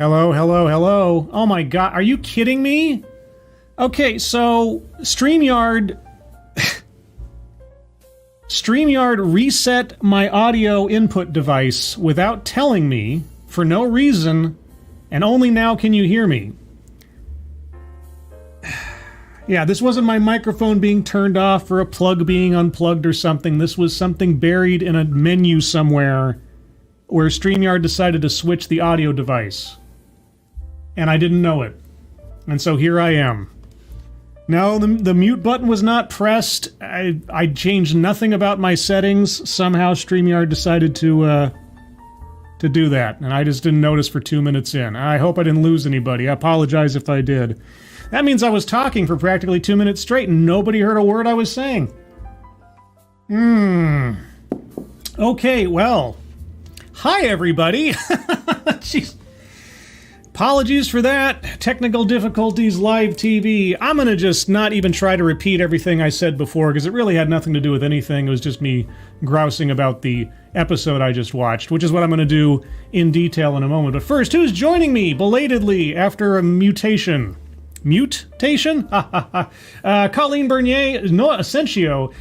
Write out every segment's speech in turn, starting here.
Hello, hello, hello. Oh my god, are you kidding me? Okay, so StreamYard reset my audio input device without telling me for no reason, and only now can you hear me. Yeah, this wasn't my microphone being turned off or a plug being unplugged or something. This was something buried in a menu somewhere where StreamYard decided to switch the audio device. And I didn't know it. And so here I am. No, the mute button was not pressed. I changed nothing about my settings. Somehow StreamYard decided to do that. And I just didn't notice for 2 minutes in. I hope I didn't lose anybody. I apologize if I did. That means I was talking for practically 2 minutes straight and nobody heard a word I was saying. Okay, well. Hi, everybody. Jeez. Apologies for that. Technical difficulties, live TV. I'm going to just not even try to repeat everything I said before because it really had nothing to do with anything. It was just me grousing about the episode I just watched, which is what I'm going to do in detail in a moment. But first, who's joining me belatedly after a mutation? Mutation? Colleen Bernier, Noah Asensio,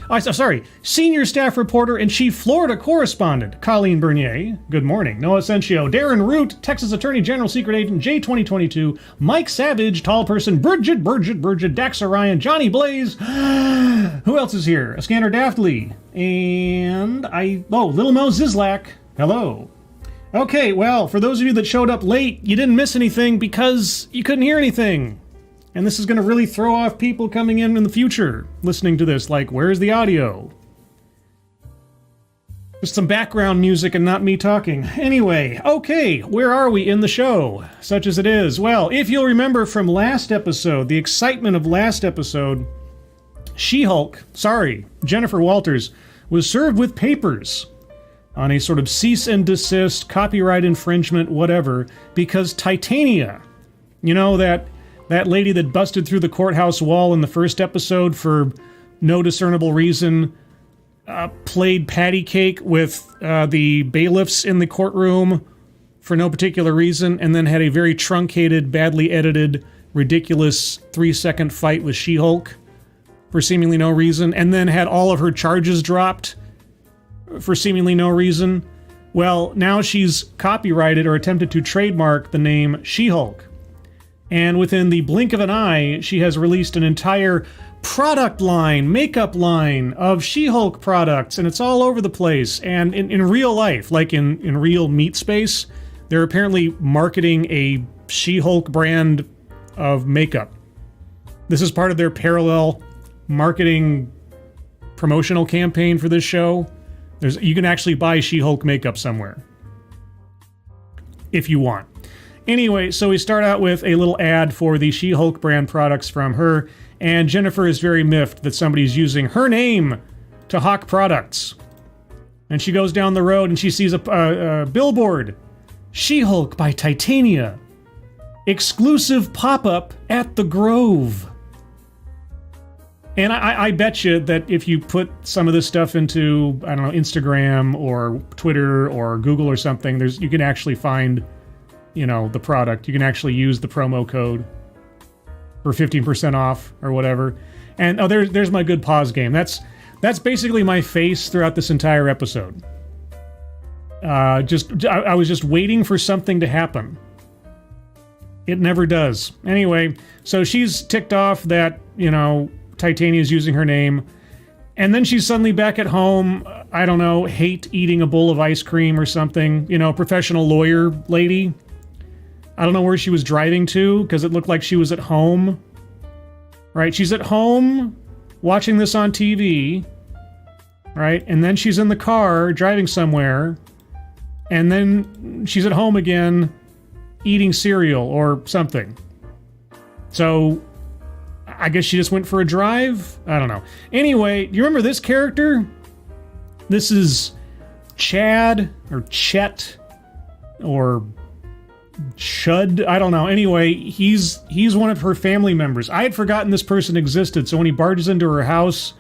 senior staff reporter and chief Florida correspondent, Colleen Bernier. Good morning. Noah Asensio, Darren Root, Texas Attorney General Secret Agent J2022, Mike Savage, tall person, Bridget, Dax Orion, Johnny Blaze. Who else is here? Scanner Daftly, and Little Mo Zizlak. Hello. Okay, well, for those of you that showed up late, you didn't miss anything because you couldn't hear anything. And this is going to really throw off people coming in the future listening to this, like, where's the audio? Just some background music and not me talking. Anyway, okay, where are we in the show? Such as it is. Well, if you'll remember from last episode, the excitement of last episode, Jennifer Walters, was served with papers on a sort of cease and desist, copyright infringement, whatever, because Titania, you know, that lady that busted through the courthouse wall in the first episode for no discernible reason, played patty cake with the bailiffs in the courtroom for no particular reason, and then had a very truncated, badly edited, ridiculous 3-second fight with She-Hulk for seemingly no reason, and then had all of her charges dropped for seemingly no reason. Well, now she's copyrighted or attempted to trademark the name She-Hulk. And within the blink of an eye, she has released an entire product line, makeup line of She-Hulk products, and it's all over the place. And in real life, like in real meat space, they're apparently marketing a She-Hulk brand of makeup. This is part of their parallel marketing promotional campaign for this show. You can actually buy She-Hulk makeup somewhere, if you want. Anyway, so we start out with a little ad for the She-Hulk brand products from her, and Jennifer is very miffed that somebody's using her name to hawk products. And she goes down the road and she sees a billboard. She-Hulk by Titania. Exclusive pop-up at the Grove. And I bet you that if you put some of this stuff into, I don't know, Instagram or Twitter or Google or something, you can actually find, you know, the product. You can actually use the promo code for 15% off or whatever. And there's my good pause game. That's basically my face throughout this entire episode. I was just waiting for something to happen. It never does. Anyway, so she's ticked off that, you know, Titania's using her name. And then she's suddenly back at home, I don't know, hate eating a bowl of ice cream or something. You know, professional lawyer lady. I don't know where she was driving to, because it looked like she was at home. Right? She's at home watching this on TV. Right? And then she's in the car driving somewhere. And then she's at home again eating cereal or something. So I guess she just went for a drive? I don't know. Anyway, do you remember this character? This is Chad, or Chet, or Chud, I don't know. Anyway, he's one of her family members. I had forgotten this person existed, so when he barges into her house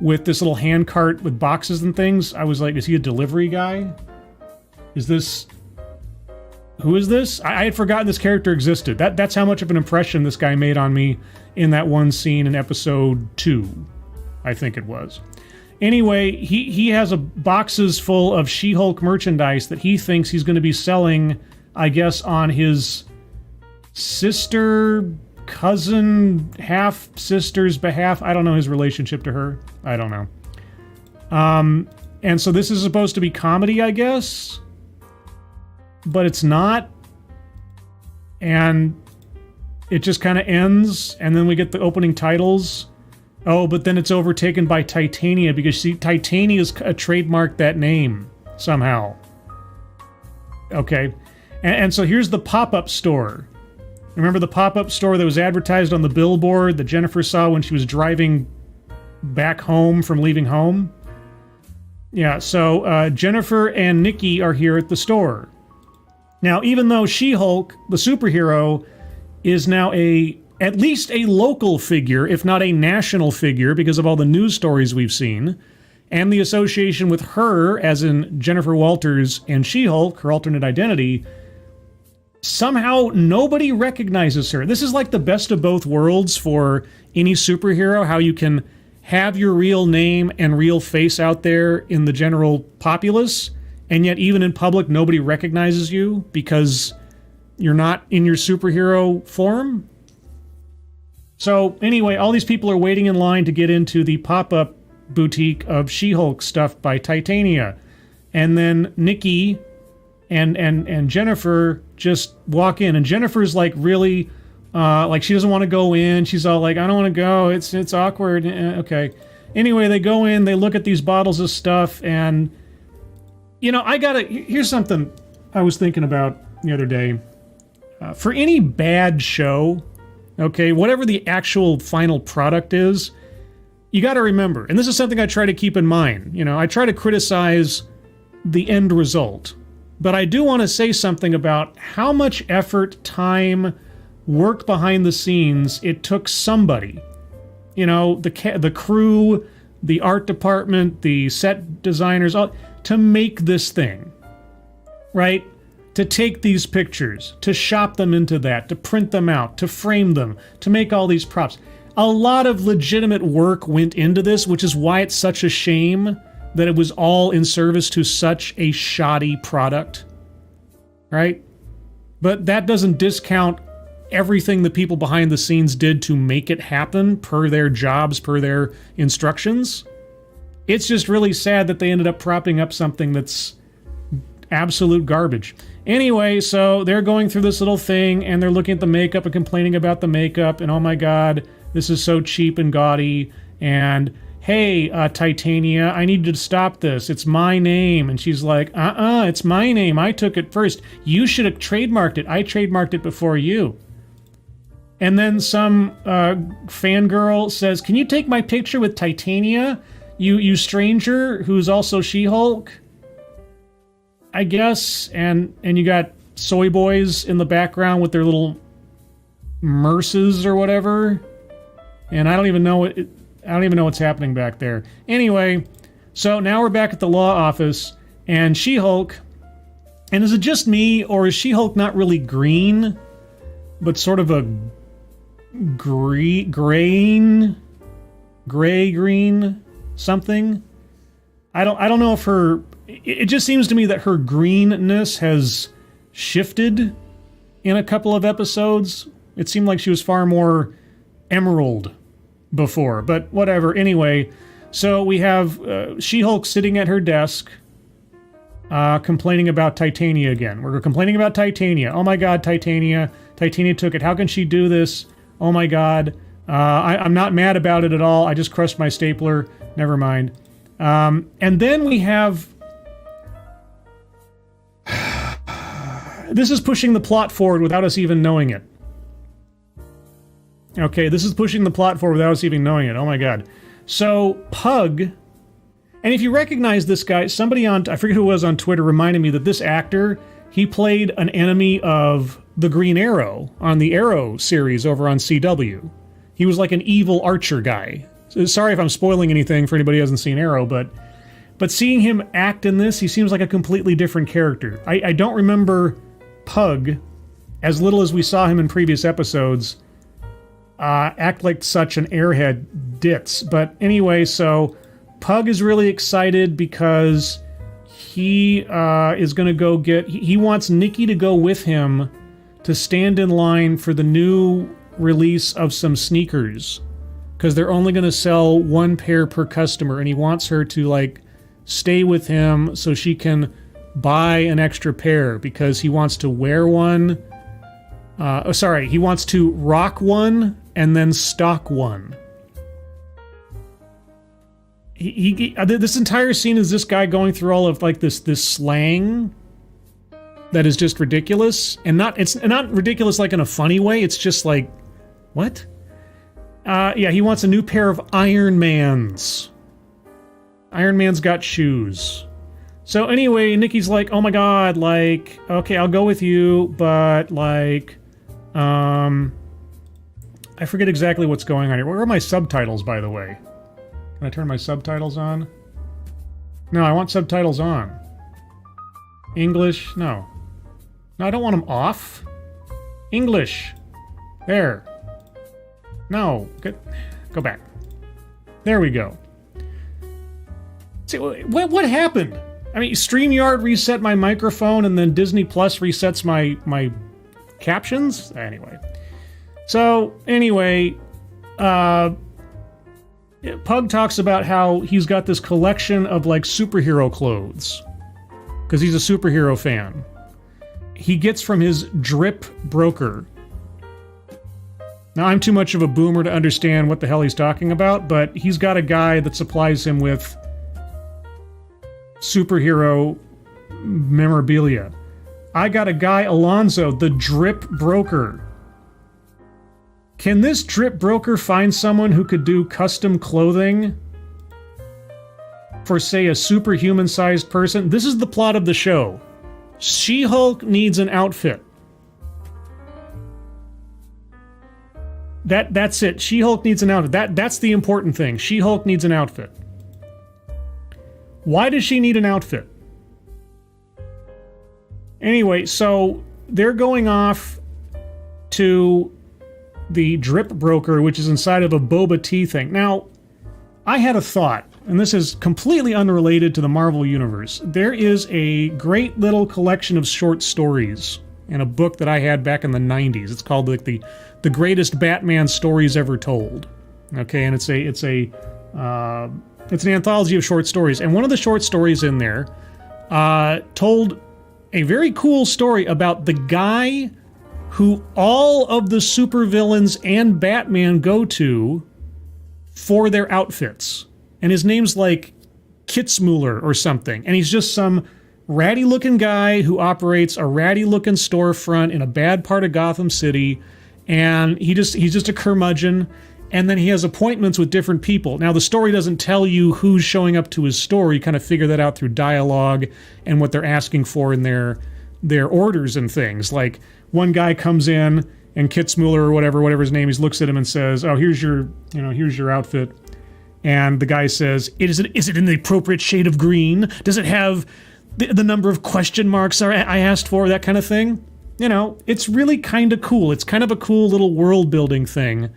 with this little hand cart with boxes and things, I was like, is he a delivery guy? Is this... who is this? I had forgotten this character existed. That's how much of an impression this guy made on me in that one scene in episode 2, I think it was. Anyway, he has a boxes full of She-Hulk merchandise that he thinks he's going to be selling, I guess, on his sister, cousin, half-sister's behalf. I don't know his relationship to her. I don't know. And so this is supposed to be comedy, I guess, but it's not. And it just kind of ends, and then we get the opening titles. Oh, but then it's overtaken by Titania, because see, Titania's trademarked that name somehow. Okay. And so here's the pop-up store. Remember the pop-up store that was advertised on the billboard that Jennifer saw when she was driving back home from leaving home? Yeah, so Jennifer and Nikki are here at the store. Now, even though She-Hulk, the superhero, is now at least a local figure, if not a national figure, because of all the news stories we've seen, and the association with her, as in Jennifer Walters and She-Hulk, her alternate identity, somehow nobody recognizes her. This is like the best of both worlds for any superhero, how you can have your real name and real face out there in the general populace, and yet even in public nobody recognizes you because you're not in your superhero form. So anyway, all these people are waiting in line to get into the pop-up boutique of She-Hulk stuff by Titania. And then Nikki and Jennifer just walk in. And Jennifer's like really, like she doesn't want to go in. She's all like, I don't want to go. It's awkward. Okay. Anyway, they go in, they look at these bottles of stuff, and, you know, here's something I was thinking about the other day. For any bad show, okay, whatever the actual final product is, you got to remember, and this is something I try to keep in mind, you know, I try to criticize the end result, but I do want to say something about how much effort, time, work behind the scenes it took somebody, you know, the crew, the art department, the set designers, all, to make this thing, right? To take these pictures, to shop them into that, to print them out, to frame them, to make all these props. A lot of legitimate work went into this, which is why it's such a shame that it was all in service to such a shoddy product, right? But that doesn't discount everything the people behind the scenes did to make it happen per their jobs, per their instructions. It's just really sad that they ended up propping up something that's absolute garbage. Anyway, so they're going through this little thing, and they're looking at the makeup and complaining about the makeup, and oh my god, this is so cheap and gaudy, and hey, Titania, I need you to stop this. It's my name. And she's like, it's my name. I took it first. You should have trademarked it. I trademarked it before you. And then some fangirl says, can you take my picture with Titania, you stranger who's also She-Hulk? I guess, and you got soy boys in the background with their little merces or whatever, and I don't even know what's happening back there. Anyway, so now we're back at the law office, and She-Hulk, and is it just me, or is She-Hulk not really green, but sort of a gray-green something? I don't know if her. It just seems to me that her greenness has shifted in a couple of episodes. It seemed like she was far more emerald before, but whatever. Anyway, so we have She-Hulk sitting at her desk, complaining about Titania again. We're complaining about Titania. Oh my god, Titania. Titania took it. How can she do this? Oh my god. I'm not mad about it at all. I just crushed my stapler. Never mind. And then we have... This is pushing the plot forward without us even knowing it. Okay, this is pushing the plot forward without us even knowing it. Oh my god. So, Pug... And if you recognize this guy, somebody on... I forget who it was on Twitter reminded me that this actor, he played an enemy of the Green Arrow on the Arrow series over on CW. He was like an evil archer guy. So, sorry if I'm spoiling anything for anybody who hasn't seen Arrow, but seeing him act in this, he seems like a completely different character. I don't remember Pug, as little as we saw him in previous episodes, act like such an airhead ditz. But anyway, so Pug is really excited because he is going to go get... He wants Nikki to go with him to stand in line for the new release of some sneakers. Because they're only going to sell one pair per customer, and he wants her to, like, stay with him so she can buy an extra pair because he wants to wear one. He wants to rock one and then stock one. This entire scene is this guy going through all of like this slang that is just ridiculous, and it's not ridiculous like in a funny way. It's just like, what? Yeah, he wants a new pair of Iron Mans. Iron Man's got shoes. So anyway, Nikki's like, oh my god, like, okay, I'll go with you, but like, I forget exactly what's going on here. Where are my subtitles, by the way? Can I turn my subtitles on? No, I want subtitles on. English? No. No, I don't want them off. English. There. No. Go back. There we go. See, what happened? I mean, StreamYard reset my microphone, and then Disney Plus resets my captions? Anyway. So, anyway, Pug talks about how he's got this collection of, like, superhero clothes. Because he's a superhero fan. He gets from his drip broker. Now, I'm too much of a boomer to understand what the hell he's talking about, but he's got a guy that supplies him with superhero memorabilia. I got a guy, Alonzo, the drip broker. Can this drip broker find someone who could do custom clothing for, say, a superhuman-sized person? This is the plot of the show. She-Hulk needs an outfit. That's it. She-Hulk needs an outfit. That's the important thing. She-Hulk needs an outfit. Why does she need an outfit? Anyway, so they're going off to the drip broker, which is inside of a boba tea thing. Now, I had a thought, and this is completely unrelated to the Marvel Universe. There is a great little collection of short stories in a book that I had back in the 90s. It's called like the Greatest Batman Stories Ever Told. Okay, and it's an anthology of short stories. And one of the short stories in there told a very cool story about the guy who all of the supervillains and Batman go to for their outfits. And his name's like Kitzmuller or something. And he's just some ratty-looking guy who operates a ratty-looking storefront in a bad part of Gotham City. And he's just a curmudgeon. And then he has appointments with different people. Now, the story doesn't tell you who's showing up to his store. You kind of figure that out through dialogue and what they're asking for in their orders and things. Like, one guy comes in, and Kitzmuller or whatever his name is, looks at him and says, oh, here's your outfit. And the guy says, is it in the appropriate shade of green? Does it have the number of question marks I asked for? That kind of thing. You know, it's really kind of cool. It's kind of a cool little world-building thing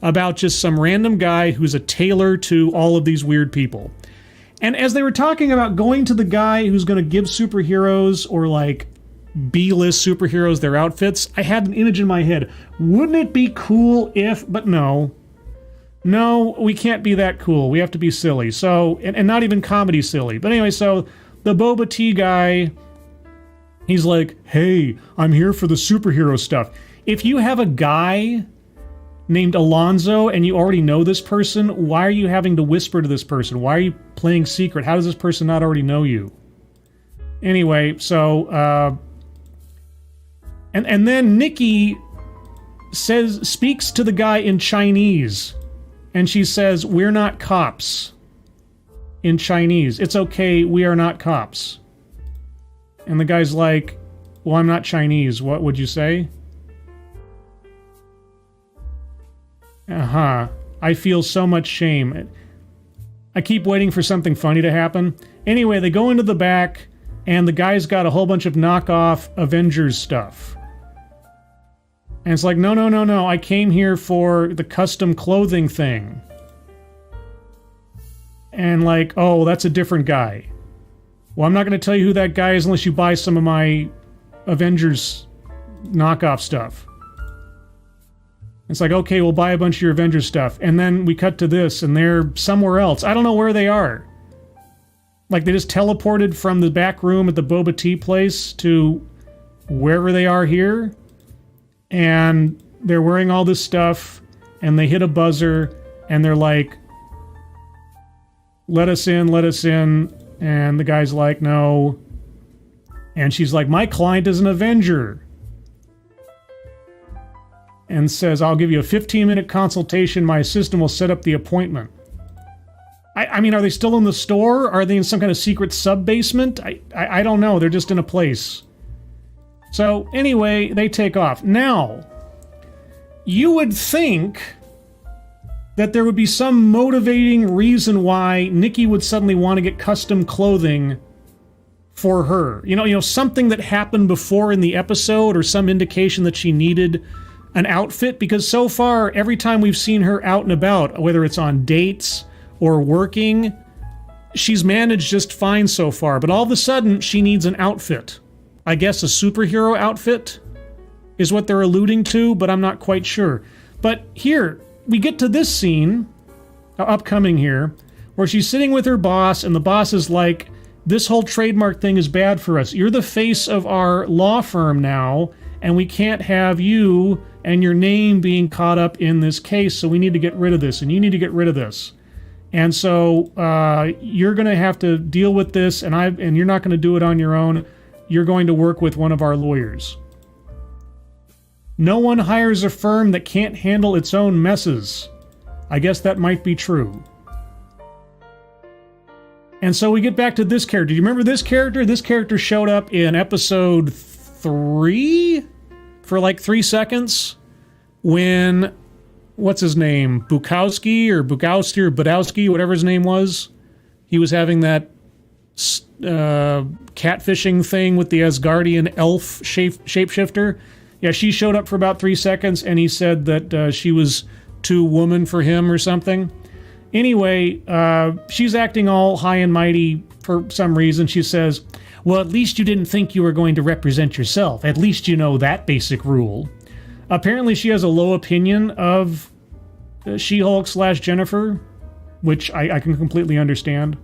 about just some random guy who's a tailor to all of these weird people. And as they were talking about going to the guy who's going to give superheroes or, like, B-list superheroes their outfits, I had an image in my head. Wouldn't it be cool if... But no. No, we can't be that cool. We have to be silly. So, and not even comedy silly. But anyway, so the boba tea guy, he's like, hey, I'm here for the superhero stuff. If you have a guy named Alonzo and you already know this person, why are you having to whisper to this person? Why are you playing secret? How does this person not already know you? Anyway, so, and then Nikki speaks to the guy in Chinese, and she says, we're not cops. In Chinese. It's okay, we are not cops. And the guy's like, well, I'm not Chinese. What would you say? Uh-huh. I feel so much shame. I keep waiting for something funny to happen. Anyway, they go into the back. and the guy's got a whole bunch of knockoff Avengers stuff. And it's like, no, I came here for the custom clothing thing. And like, oh, that's a different guy. Well, I'm not going to tell you who that guy is unless you buy some of my Avengers knockoff stuff. It's like, okay, we'll buy a bunch of your Avengers stuff. And then we cut to this, and they're somewhere else. I don't know where they are. Like, they just teleported from the back room at the boba tea place to wherever they are here. And they're wearing all this stuff, and they hit a buzzer, and they're like, let us in. And the guy's like, no. And she's like, my client is an Avenger. And says, I'll give you a 15-minute consultation. My assistant will set up the appointment. I mean, are they still in the store? Are they in some kind of secret sub-basement? I don't know. They're just in a place. So, anyway, they take off. Now, you would think that there would be some motivating reason why Nikki would suddenly want to get custom clothing for her. You know, something that happened before in the episode, or some indication that she needed an outfit, because so far, every time we've seen her out and about, whether it's on dates or working, she's managed just fine so far. But all of a sudden, she needs an outfit. I guess a superhero outfit is what they're alluding to, but I'm not quite sure. But here, we get to this scene, upcoming here, where she's sitting with her boss, and the boss is like, this whole trademark thing is bad for us. You're the face of our law firm now, and we can't have you and your name being caught up in this case, so we need to get rid of this, and you need to get rid of this. And so you're going to have to deal with this, and you're not going to do it on your own. You're going to work with one of our lawyers. No one hires a firm that can't handle its own messes. I guess that might be true. And so we get back to this character. Do you remember this character? This character showed up in episode 3 for like 3 seconds when, what's his name? Bukowski or Budowski, whatever his name was. He was having that catfishing thing with the Asgardian elf shapeshifter. Yeah, she showed up for about 3 seconds, and he said that she was too woman for him or something. Anyway, she's acting all high and mighty for some reason. She says, well, at least you didn't think you were going to represent yourself. At least you know that basic rule. Apparently she has a low opinion of She-Hulk / Jennifer, which I can completely understand.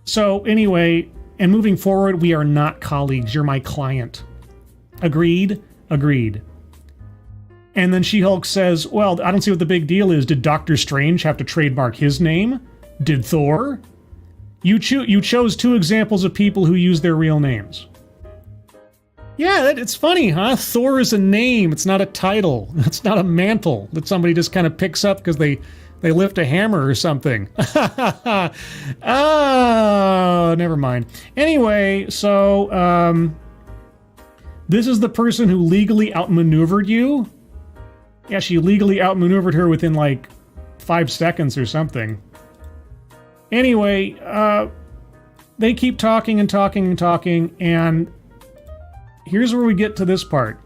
So anyway, and moving forward, we are not colleagues. You're my client. Agreed? Agreed. And then She-Hulk says, well, I don't see what the big deal is. Did Doctor Strange have to trademark his name? Did Thor? You chose 2 examples of people who use their real names. Yeah, it's funny, huh? Thor is a name. It's not a title. It's not a mantle that somebody just kind of picks up because they lift a hammer or something. Oh, never mind. Anyway, so this is the person who legally outmaneuvered you. Yeah, she legally outmaneuvered her within like 5 seconds or something. Anyway, they keep talking and talking and talking, and here's where we get to this part.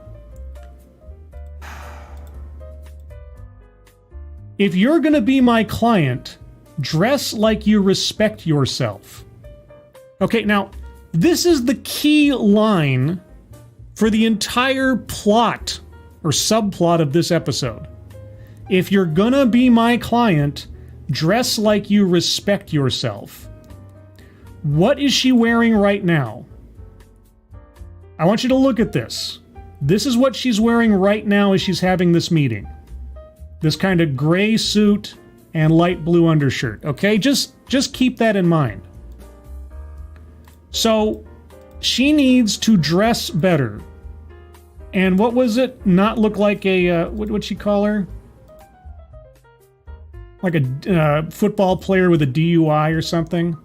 If you're going to be my client, dress like you respect yourself. Okay, now, this is the key line for the entire plot or subplot of this episode. If you're gonna be my client, dress like you respect yourself. What is she wearing right now? I want you to look at this. This is what she's wearing right now as she's having this meeting. This kind of gray suit and light blue undershirt, okay? Just keep that in mind. So, she needs to dress better. And what was it? Not look like a, what'd she call her? Like a football player with a DUI or something?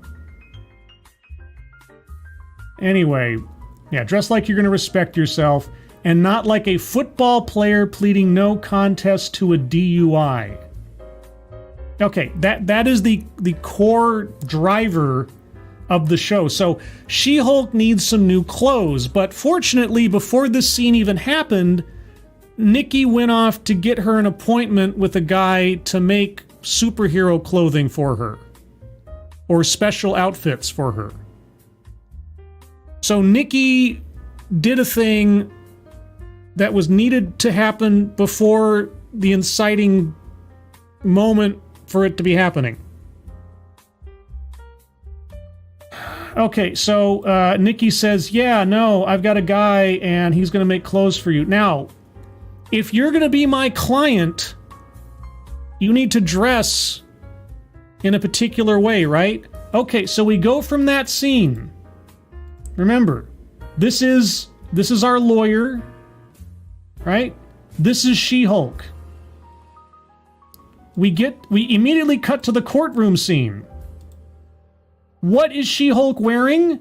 Anyway, yeah, dress like you're going to respect yourself, and not like a football player pleading no contest to a DUI. Okay, that is the core driver of the show. So She-Hulk needs some new clothes, but fortunately, before this scene even happened, Nikki went off to get her an appointment with a guy to make superhero clothing for her, or special outfits for her. So Nikki did a thing that was needed to happen before the inciting moment for it to be happening. Okay, so Nikki says, yeah, no, I've got a guy and he's going to make clothes for you. Now, if you're going to be my client, you need to dress in a particular way, right? Okay, so we go from that scene. Remember, this is our lawyer, right? This is She-Hulk. We immediately cut to the courtroom scene. What is She-Hulk wearing?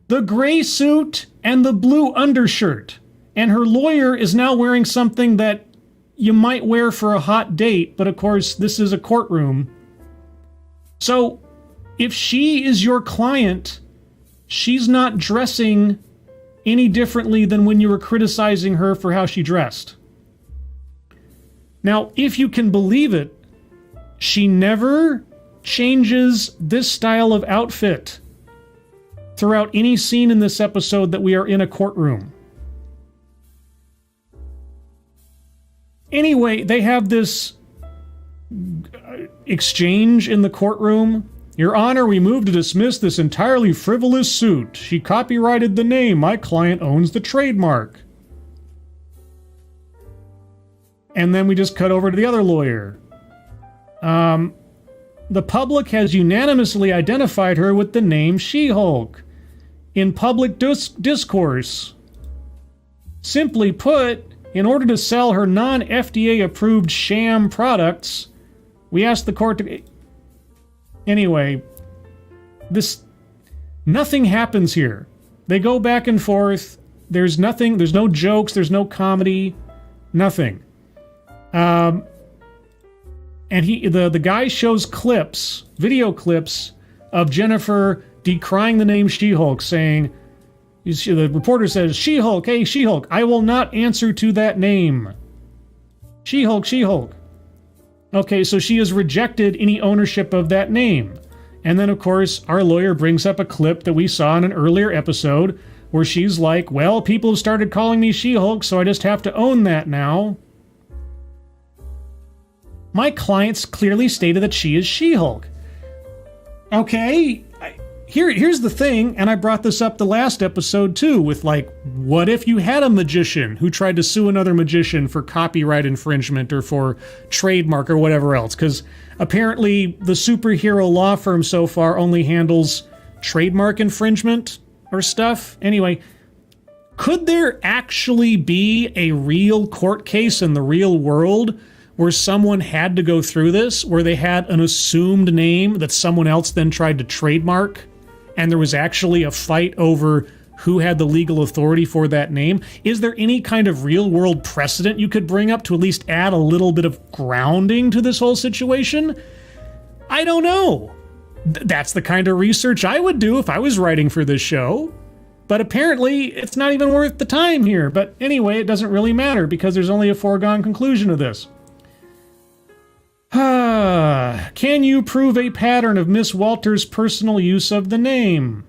The gray suit and the blue undershirt. And her lawyer is now wearing something that you might wear for a hot date, but of course, this is a courtroom. So, if she is your client, she's not dressing any differently than when you were criticizing her for how she dressed. Now, if you can believe it, she never changes this style of outfit throughout any scene in this episode that we are in a courtroom. Anyway, they have this exchange in the courtroom. Your Honor, we move to dismiss this entirely frivolous suit. She copyrighted the name. My client owns the trademark. And then we just cut over to the other lawyer. The public has unanimously identified her with the name She-Hulk in public discourse. Simply put, in order to sell her non-FDA approved sham products, we asked the court to... Anyway, nothing happens here. They go back and forth. There's nothing, there's no jokes, there's no comedy, nothing. And the guy shows clips, video clips of Jennifer decrying the name She-Hulk, saying, the reporter says, She-Hulk, hey, She-Hulk, I will not answer to that name. She-Hulk, She-Hulk. Okay, so she has rejected any ownership of that name. And then, of course, our lawyer brings up a clip that we saw in an earlier episode where she's like, well, people have started calling me She-Hulk, so I just have to own that now. My clients clearly stated that she is She-Hulk. Okay, here's the thing, and I brought this up the last episode too, with like, what if you had a magician who tried to sue another magician for copyright infringement or for trademark or whatever else? Because apparently the superhero law firm so far only handles trademark infringement or stuff. Anyway, could there actually be a real court case in the real world where someone had to go through this, where they had an assumed name that someone else then tried to trademark, and there was actually a fight over who had the legal authority for that name? Is there any kind of real-world precedent you could bring up to at least add a little bit of grounding to this whole situation? I don't know. That's the kind of research I would do if I was writing for this show. But apparently, it's not even worth the time here. But anyway, it doesn't really matter because there's only a foregone conclusion of this. Can you prove a pattern of Miss Walters' personal use of the name?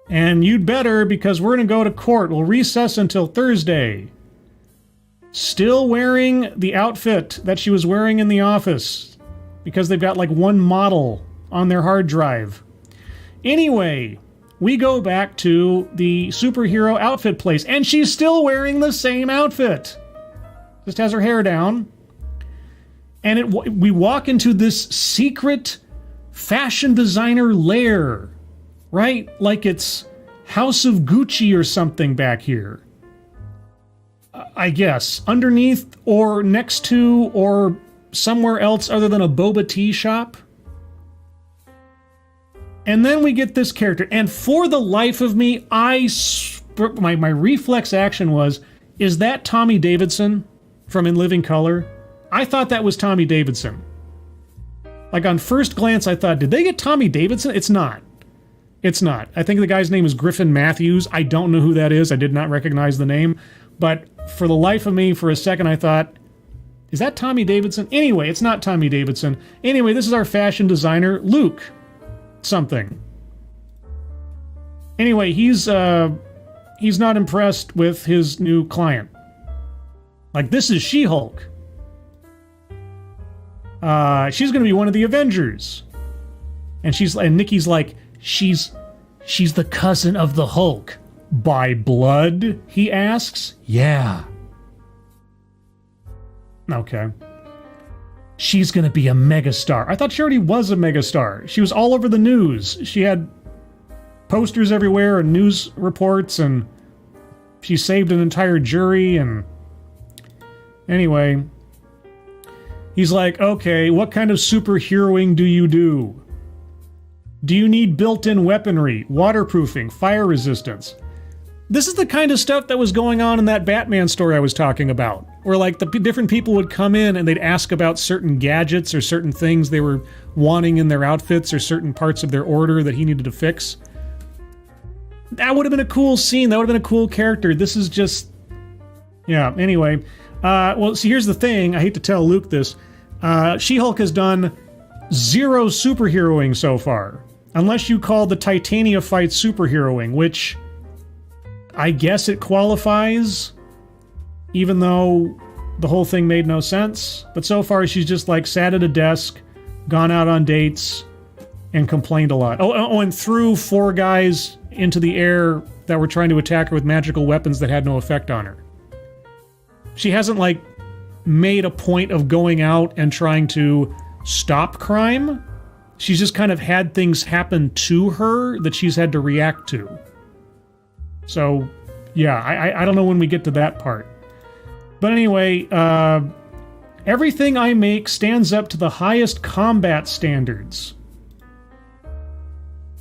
And you'd better, because we're going to go to court. We'll recess until Thursday. Still wearing the outfit that she was wearing in the office, because they've got like one model on their hard drive. Anyway, we go back to the superhero outfit place, and she's still wearing the same outfit. Just has her hair down. And we walk into this secret fashion designer lair, right? Like it's House of Gucci or something back here. I guess. Underneath or next to or somewhere else other than a boba tea shop. And then we get this character. And for the life of me, my reflex action was, is that Tommy Davidson from In Living Color? I thought that was Tommy Davidson. Like, on first glance, I thought, did they get Tommy Davidson? It's not. It's not. I think the guy's name is Griffin Matthews. I don't know who that is. I did not recognize the name. But for the life of me, for a second, I thought, is that Tommy Davidson? Anyway, it's not Tommy Davidson. Anyway, this is our fashion designer, Luke something. Anyway, he's not impressed with his new client. Like, this is She-Hulk. She's going to be one of the Avengers. And Nikki's like, she's the cousin of the Hulk. By blood? He asks. Yeah. Okay. She's going to be a megastar. I thought she already was a megastar. She was all over the news. She had posters everywhere and news reports, and she saved an entire jury, and anyway, he's like, okay, what kind of superheroing do you do? Do you need built-in weaponry, waterproofing, fire resistance? This is the kind of stuff that was going on in that Batman story I was talking about, where like the different people would come in and they'd ask about certain gadgets or certain things they were wanting in their outfits or certain parts of their order that he needed to fix. That would have been a cool scene. That would have been a cool character. This is just... Yeah, anyway. Well, see, here's the thing. I hate to tell Luke this. She-Hulk has done 0 superheroing so far. Unless you call the Titania fight superheroing, which I guess it qualifies, even though the whole thing made no sense. But so far, she's just like sat at a desk, gone out on dates, and complained a lot. Oh, and threw 4 guys into the air that were trying to attack her with magical weapons that had no effect on her. She hasn't, like, made a point of going out and trying to stop crime. She's just kind of had things happen to her that she's had to react to. So, yeah, I don't know when we get to that part. But anyway, everything I make stands up to the highest combat standards.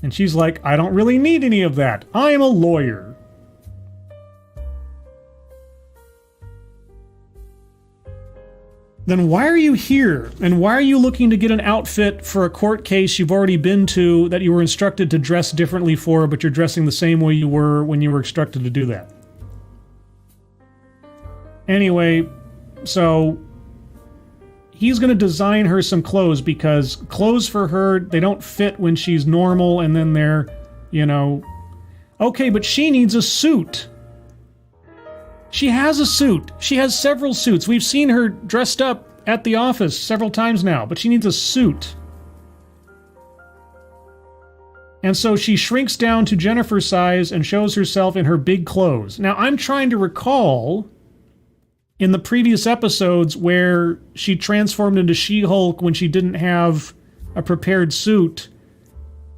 And she's like, I don't really need any of that. I am a lawyer. Then why are you here? And why are you looking to get an outfit for a court case you've already been to that you were instructed to dress differently for, but you're dressing the same way you were when you were instructed to do that? Anyway, so he's going to design her some clothes because clothes for her, they don't fit when she's normal, and then they're, you know... Okay, but she needs a suit. She has a suit. She has several suits. We've seen her dressed up at the office several times now, but she needs a suit. And so she shrinks down to Jennifer's size and shows herself in her big clothes. Now, I'm trying to recall in the previous episodes where she transformed into She-Hulk when she didn't have a prepared suit,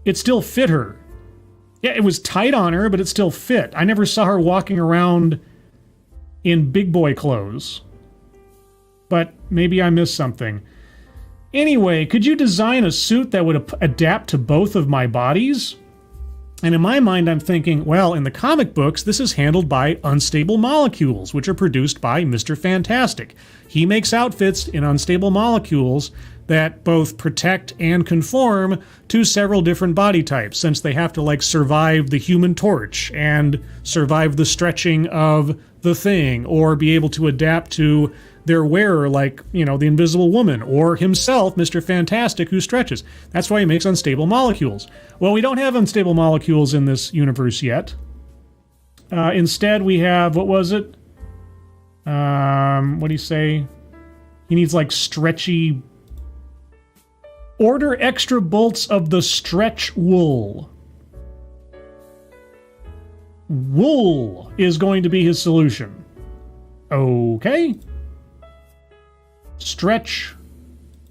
it still fit her. Yeah, it was tight on her, but it still fit. I never saw her walking around in big boy clothes. But maybe I missed something. Anyway, could you design a suit that would adapt to both of my bodies? And in my mind, I'm thinking, well, in the comic books, this is handled by unstable molecules, which are produced by Mr. Fantastic. He makes outfits in unstable molecules that both protect and conform to several different body types, since they have to, like, survive the Human Torch and survive the stretching of the Thing, or be able to adapt to their wearer, like, you know, the Invisible Woman, or himself, Mr. Fantastic, who stretches. That's why he makes unstable molecules. Well, we don't have unstable molecules in this universe yet. Instead, we have, what was it? What do you say? He needs, like, stretchy... Order extra bolts of the stretch wool. Wool is going to be his solution. Okay. Stretch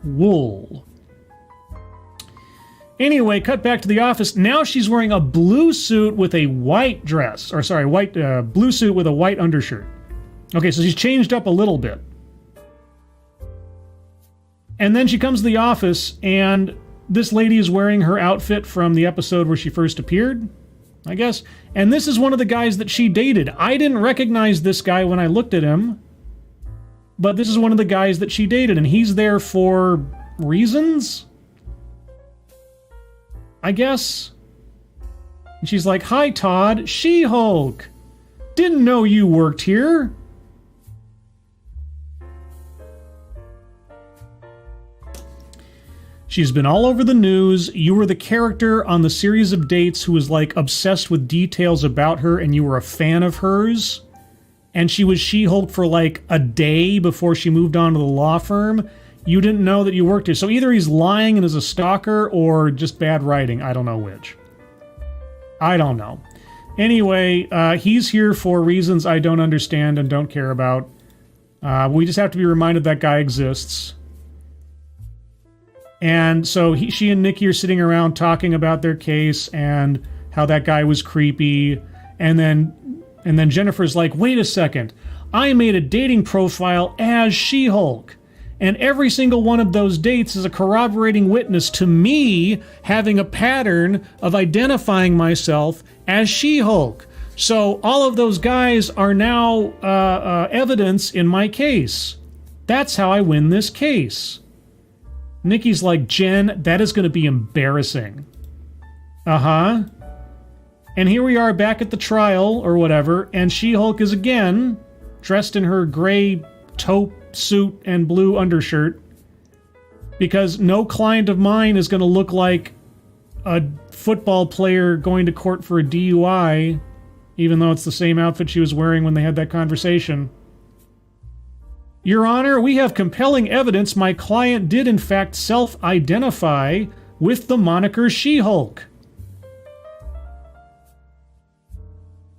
wool. Anyway, cut back to the office. Now she's wearing a blue suit with a white dress. Or sorry, blue suit with a white undershirt. Okay, so she's changed up a little bit. And then she comes to the office, and this lady is wearing her outfit from the episode where she first appeared, I guess. And this is one of the guys that she dated. I didn't recognize this guy when I looked at him, but this is one of the guys that she dated, and he's there for reasons? I guess. And she's like, "Hi, Todd, She-Hulk. Didn't know you worked here." She's been all over the news. You were the character on the series of dates who was like obsessed with details about her and you were a fan of hers. And she was She-Hulk for like a day before she moved on to the law firm. You didn't know that you worked here. So either he's lying and is a stalker or just bad writing. I don't know which. I don't know. Anyway, he's here for reasons I don't understand and don't care about. We just have to be reminded that guy exists. And so she and Nikki are sitting around talking about their case and how that guy was creepy. And then Jennifer's like, "Wait a second. I made a dating profile as She-Hulk. And every single one of those dates is a corroborating witness to me having a pattern of identifying myself as She-Hulk. So all of those guys are now evidence in my case. That's how I win this case." Nikki's like, "Jen, that is going to be embarrassing." Uh-huh. And here we are back at the trial, or whatever, and She-Hulk is again dressed in her gray taupe suit and blue undershirt, because no client of mine is going to look like a football player going to court for a DUI, even though it's the same outfit she was wearing when they had that conversation. "Your Honor, we have compelling evidence my client did in fact self-identify with the moniker She-Hulk.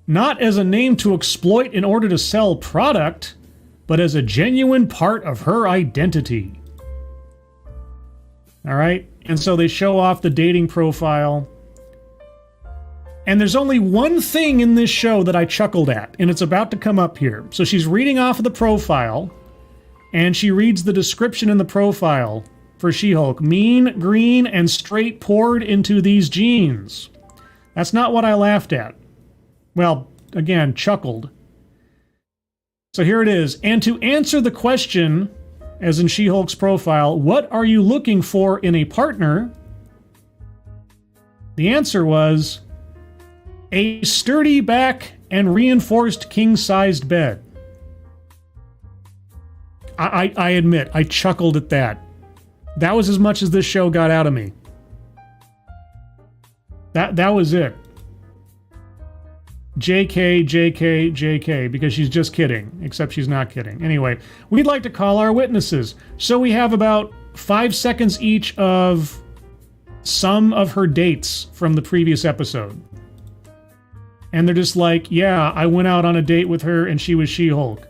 Not as a name to exploit in order to sell product, but as a genuine part of her identity." All right? And so they show off the dating profile. And there's only one thing in this show that I chuckled at, and it's about to come up here. So she's reading off of the profile, and she reads the description in the profile for She-Hulk. "Mean, green, and straight poured into these jeans." That's not what I laughed at. Well, again, chuckled. So here it is. "And to answer the question, as in She-Hulk's profile, what are you looking for in a partner?" The answer was, "A sturdy back and reinforced king-sized bed." I admit, I chuckled at that. That was as much as this show got out of me. That was it. JK, JK, JK, because she's just kidding, except she's not kidding. Anyway, we'd like to call our witnesses. So we have about 5 seconds each of some of her dates from the previous episode. And they're just like, "Yeah, I went out on a date with her and she was She-Hulk."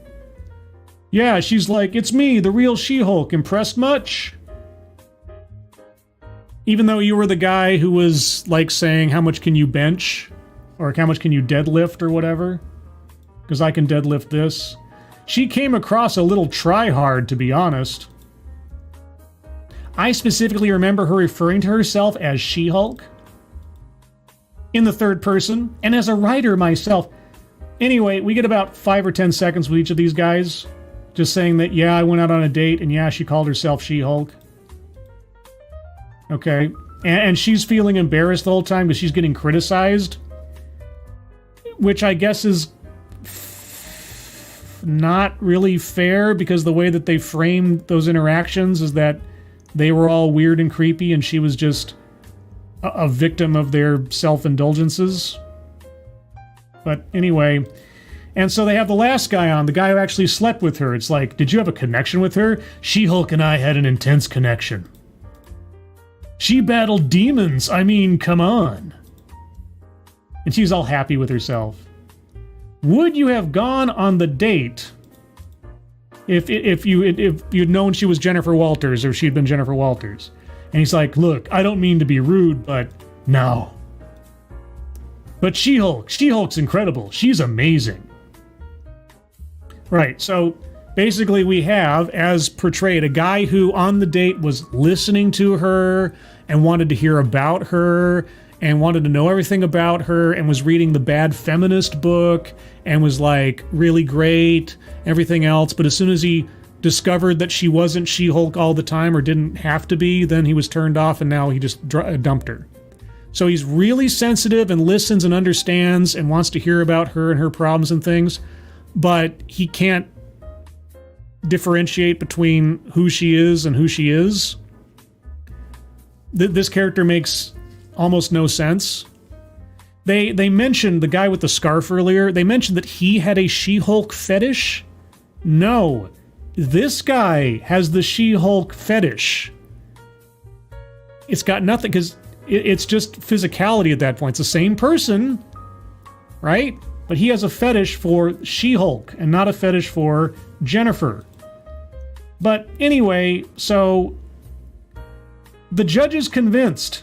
Yeah, she's like, "It's me, the real She-Hulk. Impressed much?" Even though you were the guy who was like saying, "How much can you bench?" Or "How much can you deadlift?" or whatever. Because I can deadlift this. She came across a little try-hard, to be honest. I specifically remember her referring to herself as She-Hulk in the third person, and as a writer myself. Anyway, we get about 5 or 10 seconds with each of these guys, just saying that, "Yeah, I went out on a date, and yeah, she called herself She-Hulk." Okay. And she's feeling embarrassed the whole time because she's getting criticized, which I guess is not really fair, because the way that they framed those interactions is that they were all weird and creepy and she was just a victim of their self-indulgences. But anyway, and so they have the last guy on, the guy who actually slept with her. It's like, "Did you have a connection with her?" "She-Hulk and I had an intense connection. She battled demons. I mean, come on." And she's all happy with herself. Would you have gone on the date if you'd known she was Jennifer Walters, or she'd been Jennifer Walters? And he's like, "Look, I don't mean to be rude, but no. But She-Hulk's incredible. She's amazing." Right, so basically we have, as portrayed, a guy who on the date was listening to her and wanted to hear about her and wanted to know everything about her and was reading the Bad Feminist book and was like really great, everything else. But as soon as he discovered that she wasn't She-Hulk all the time, or didn't have to be, then he was turned off and now he just dumped her. So he's really sensitive and listens and understands and wants to hear about her and her problems and things, but he can't differentiate between who she is and who she is. This character makes almost no sense. They mentioned the guy with the scarf earlier. They mentioned that he had a She-Hulk fetish. No, this guy has the She-Hulk fetish. It's got nothing, because it's just physicality at that point. It's the same person, right? But he has a fetish for She-Hulk and not a fetish for Jennifer. But anyway, so the judge is convinced.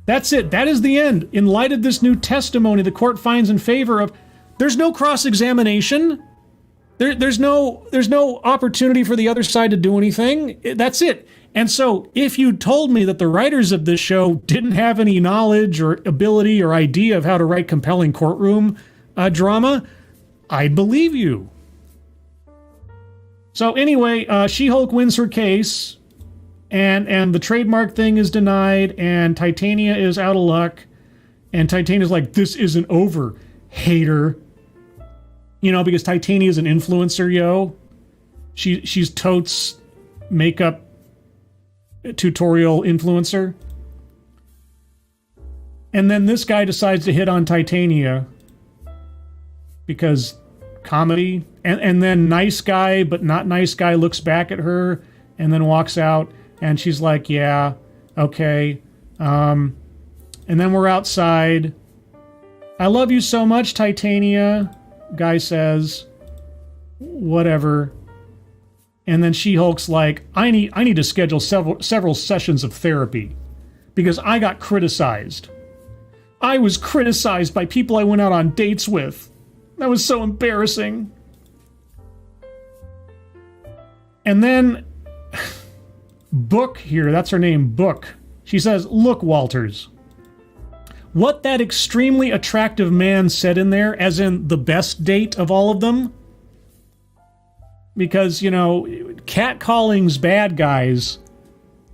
That's it. That is the end. In light of this new testimony, the court finds in favor of... There's no cross-examination. There's no opportunity for the other side to do anything. That's it. And so if you told me that the writers of this show didn't have any knowledge or ability or idea of how to write compelling courtroom drama, I'd believe you. So anyway, She-Hulk wins her case, and the trademark thing is denied, and Titania is out of luck, and Titania's like, this isn't over, hater. You know, because Titania is an influencer, yo. She's totes makeup tutorial influencer. And then this guy decides to hit on Titania because comedy. And then nice guy, but not nice guy, looks back at her and then walks out. And she's like, yeah, okay. And then we're outside. I love you so much, Titania. Guy says, whatever. And then She-Hulk's like, I need to schedule several sessions of therapy because I got criticized. I was criticized by people I went out on dates with. That was so embarrassing. And then Book here, that's her name, Book. She says, look, Walters, what that extremely attractive man said in there, as in the best date of all of them, because, you know, catcalling's bad, guys,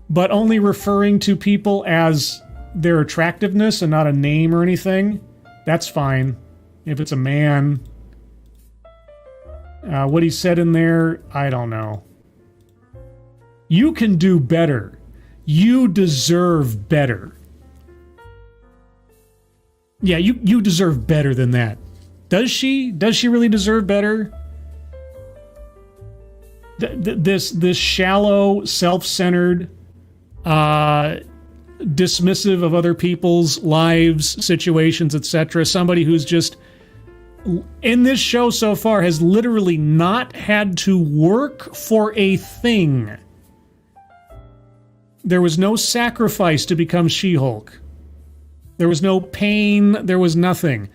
but only referring to people as their attractiveness and not a name or anything, that's fine. If it's a man. What he said in there, I don't know. You can do better. You deserve better. Yeah, you deserve better than that. Does she? Does she really deserve better? This shallow, self-centered, dismissive of other people's lives, situations, etc. Somebody who's just, in this show so far, has literally not had to work for a thing. There was no sacrifice to become She-Hulk. There was no pain. There was nothing.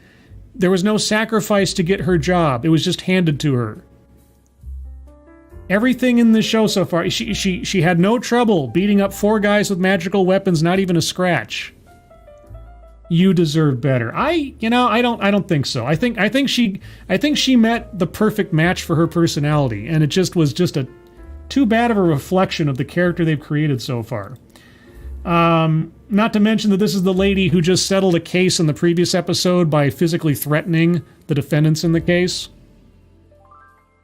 There was no sacrifice to get her job. It was just handed to her. Everything in the show so far, she had no trouble beating up 4 guys with magical weapons, not even a scratch. You deserve better. I don't think so. I think she met the perfect match for her personality, and it just was just a too bad of a reflection of the character they've created so far. Not to mention that this is the lady who just settled a case in the previous episode by physically threatening the defendants in the case.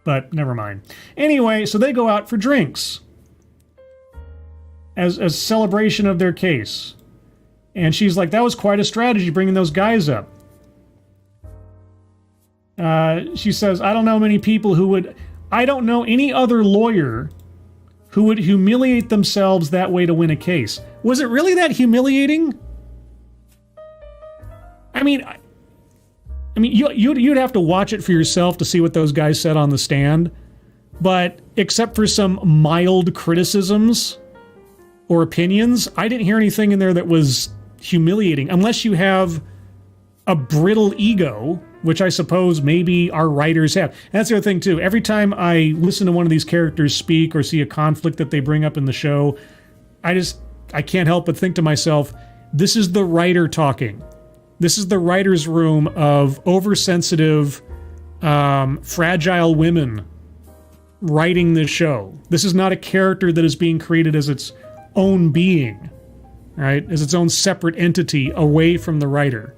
But never mind. Anyway, so they go out for drinks as a celebration of their case. And she's like, that was quite a strategy bringing those guys up. She says, I don't know any other lawyer who would humiliate themselves that way to win a case. Was it really that humiliating? I mean, you'd have to watch it for yourself to see what those guys said on the stand. But except for some mild criticisms or opinions, I didn't hear anything in there that was humiliating. Unless you have a brittle ego, which I suppose maybe our writers have. And that's the other thing, too. Every time I listen to one of these characters speak or see a conflict that they bring up in the show, I can't help but think to myself, this is the writer talking. This is the writer's room of oversensitive, fragile women writing this show. This is not a character that is being created as its own being. right? As its own separate entity away from the writer.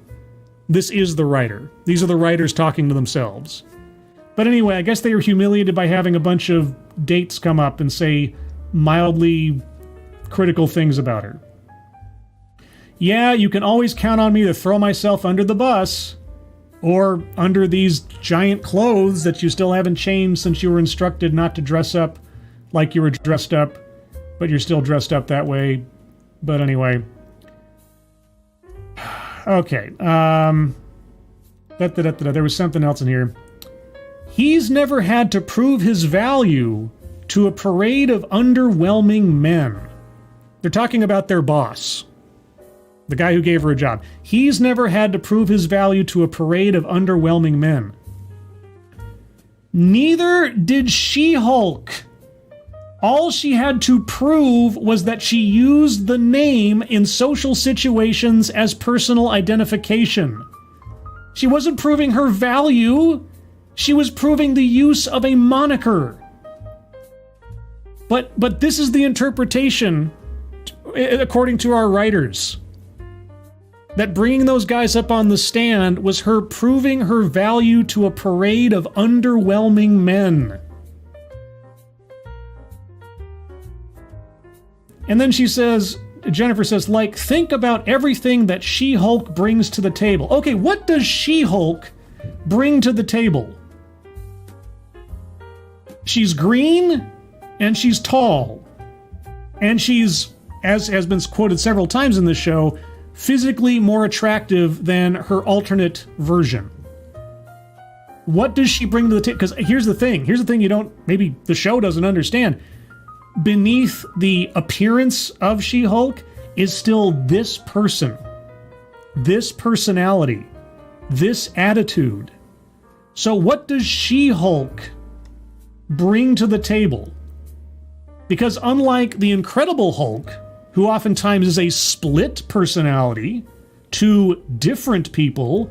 This is the writer. These are the writers talking to themselves. But anyway, I guess they were humiliated by having a bunch of dates come up and say mildly critical things about her. Yeah, you can always count on me to throw myself under the bus, or under these giant clothes that you still haven't changed since you were instructed not to dress up like you were dressed up, but you're still dressed up that way. But anyway. Okay. There was something else in here. He's never had to prove his value to a parade of underwhelming men. They're talking about their boss. The guy who gave her a job. He's never had to prove his value to a parade of underwhelming men. Neither did She-Hulk. All she had to prove was that she used the name in social situations as personal identification. She wasn't proving her value. She was proving the use of a moniker. But this is the interpretation, according to our writers, that bringing those guys up on the stand was her proving her value to a parade of underwhelming men. And then Jennifer says, like, think about everything that She-Hulk brings to the table. Okay, what does She-Hulk bring to the table? She's green, and she's tall. And she's, as has been quoted several times in this show, physically more attractive than her alternate version. What does she bring to the table? Because here's the thing maybe the show doesn't understand. Beneath the appearance of She-Hulk is still this person, this personality, this attitude. So what does She-Hulk bring to the table? Because unlike the Incredible Hulk, who oftentimes is a split personality to different people,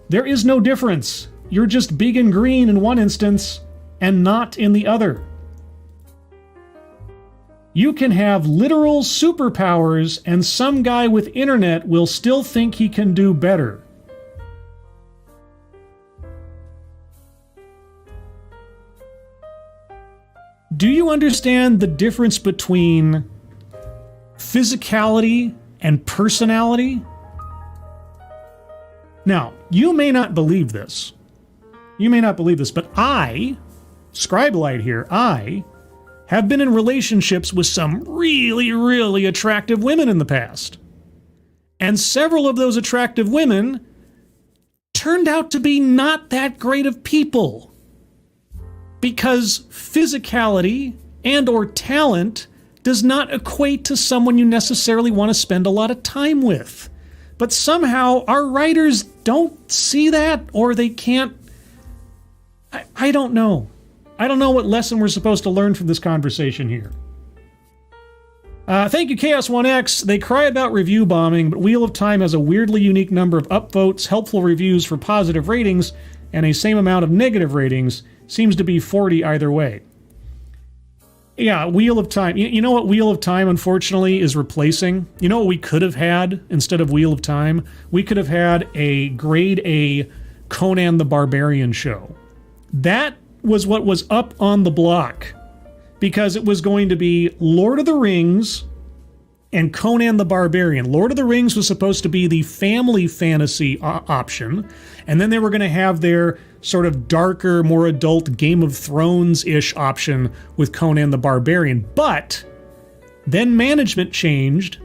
there is no difference. You're just big and green in one instance and not in the other. You can have literal superpowers and some guy with internet will still think he can do better. Do you understand the difference between physicality and personality? Now, you may not believe this. But I, Scribelite here, I have been in relationships with some really, really attractive women in the past. And several of those attractive women turned out to be not that great of people. Because physicality and or talent does not equate to someone you necessarily want to spend a lot of time with. But somehow our writers don't see that, or they can't. I don't know. I don't know what lesson we're supposed to learn from this conversation here. Thank you, Chaos1X. They cry about review bombing, but Wheel of Time has a weirdly unique number of upvotes, helpful reviews for positive ratings, and a same amount of negative ratings. Seems to be 40 either way. Yeah, Wheel of Time. You know what Wheel of Time, unfortunately, is replacing? You know what we could have had instead of Wheel of Time? We could have had a grade A Conan the Barbarian show. That was what was up on the block, because it was going to be Lord of the Rings and Conan the Barbarian. Lord of the Rings was supposed to be the family fantasy option, and then they were going to have their sort of darker, more adult Game of Thrones-ish option with Conan the Barbarian. But then management changed,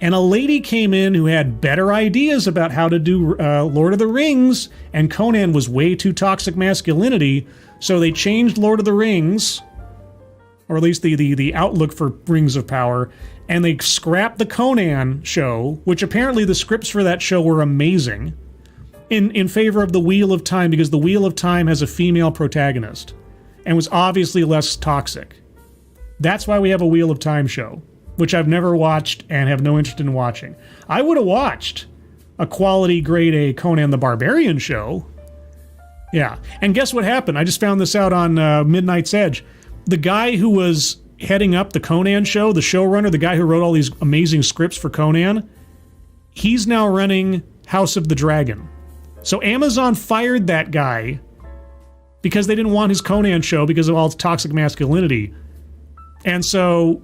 and a lady came in who had better ideas about how to do Lord of the Rings, and Conan was way too toxic masculinity, so they changed Lord of the Rings, or at least the outlook for Rings of Power, and they scrapped the Conan show, which apparently the scripts for that show were amazing, in favor of the Wheel of Time, because the Wheel of Time has a female protagonist and was obviously less toxic. That's why we have a Wheel of Time show, which I've never watched and have no interest in watching. I would have watched a quality grade A Conan the Barbarian show. Yeah, and guess what happened? I just found this out on Midnight's Edge. The guy who was heading up the Conan show, the showrunner, the guy who wrote all these amazing scripts for Conan, he's now running House of the Dragon. So Amazon fired that guy because they didn't want his Conan show because of all its toxic masculinity. And so